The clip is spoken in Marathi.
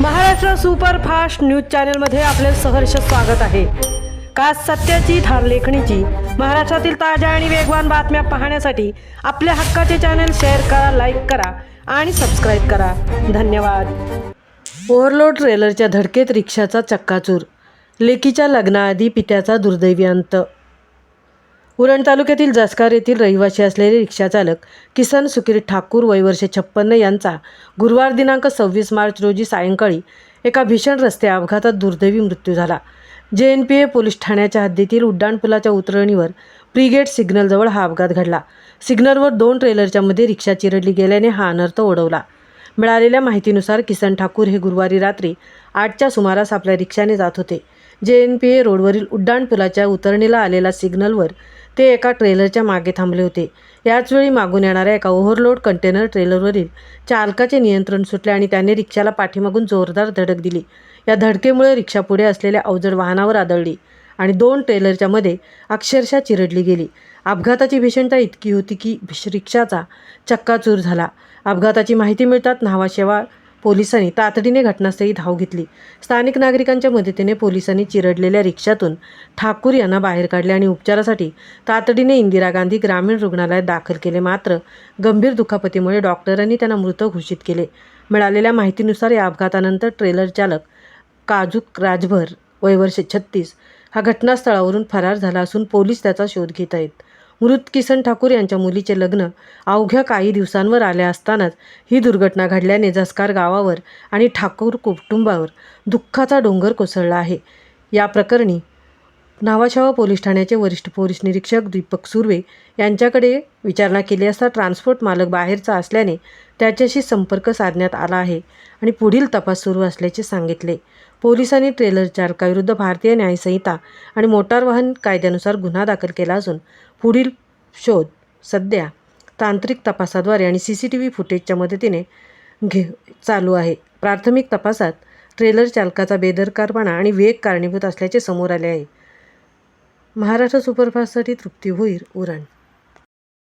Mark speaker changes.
Speaker 1: महाराष्ट्र सुपरफास्ट न्यूज चॅनलमध्ये आपले सहर्ष स्वागत आहे। खास सत्याची थार लेखणीची महाराष्ट्रातील ताज्या आणि वेगवान बातम्या पाहण्यासाठी आपल्या हक्काचे चॅनल शेअर करा, लाईक करा आणि सबस्क्राईब करा। धन्यवाद। ओव्हरलोड ट्रेलरच्या धडकेत रिक्षाचा चक्काचूर, लेकीच्या लग्नाआधी पित्याचा दुर्दैवी अंत। उरण तालुक्यातील जसकार येथील रहिवासी असलेले रिक्षाचालक किसन सुखीर ठाकूर वय वर्ष 56 यांचा गुरुवार दिनांक 26 मार्च रोजी सायंकाळी एका भीषण रस्ते अपघातात दुर्दैवी मृत्यू झाला। JNPA पोलीस ठाण्याच्या हद्दीतील उड्डाणपुलाच्या उतरणीवर प्रीगेट सिग्नलजवळ हा अपघात घडला। सिग्नलवर 2 ट्रेलरच्या मध्ये रिक्षा चिरडली गेल्याने हा अनर्थ ओढवला। मिळालेल्या माहितीनुसार किसन ठाकूर हे गुरुवारी रात्री 8च्या सुमारास आपल्या रिक्षाने जात होते। JNPA रोडवरील उड्डाणपुलाच्या उतरणीला आलेल्या सिग्नलवर ते एका ट्रेलरच्या मागे थांबले होते। याचवेळी मागून येणाऱ्या एका ओव्हरलोड कंटेनर ट्रेलरवरील चालकाचे नियंत्रण सुटले आणि त्याने रिक्षाला पाठीमागून जोरदार धडक दिली। या धडकेमुळे रिक्षा पुढे असलेल्या अवजड वाहनावर आदळली आणि 2 ट्रेलरच्या मध्ये अक्षरशः चिरडली गेली। अपघाताची भीषणता इतकी होती की रिक्षाचा चक्काचूर झाला। अपघाताची माहिती मिळताच न्हावाशेवा पोलिसांनी तातडीने घटनास्थळी धाव घेतली। स्थानिक नागरिकांच्या मदतीने पोलिसांनी चिरडलेल्या रिक्षातून ठाकूर यांना बाहेर काढले आणि उपचारासाठी तातडीने इंदिरा गांधी ग्रामीण रुग्णालयात दाखल केले। मात्र गंभीर दुखापतीमुळे डॉक्टरांनी त्यांना मृत घोषित केले। मिळालेल्या माहितीनुसार या अपघातानंतर ट्रेलर चालक काजूक राजभर वय वर्ष 36 हा घटनास्थळावरून फरार झाला असून पोलीस त्याचा शोध घेत आहेत। मृत किसन ठाकूर यांच्या मुलीचे लग्न अवघ्या काही दिवसांवर आले असतानाच ही दुर्घटना घडल्याने जसकार गावावर आणि ठाकूर कुटुंबावर दुःखाचा डोंगर कोसळला आहे। या प्रकरणी न्हावाशेवा पोलीस ठाण्याचे वरिष्ठ पोलीस निरीक्षक दीपक सुर्वे यांच्याकडे विचारणा केली असता ट्रान्सपोर्ट मालक बाहेरचा असल्याने त्याच्याशी संपर्क साधण्यात आला आहे आणि पुढील तपास सुरू असल्याचे सांगितले। पोलिसांनी ट्रेलर चालकाविरुद्ध भारतीय न्याय संहिता आणि मोटार वाहन कायद्यानुसार गुन्हा दाखल केला असून पुढील शोध सध्या तांत्रिक तपासाद्वारे आणि CCTV फुटेजच्या मदतीने चालू आहे। प्राथमिक तपासात ट्रेलर चालकाचा बेदरकारपणा आणि वेग कारणीभूत असल्याचे समोर आले आहे। महाराष्ट्र सुपरफास्टसाठी तृप्ती भोईर, उरण।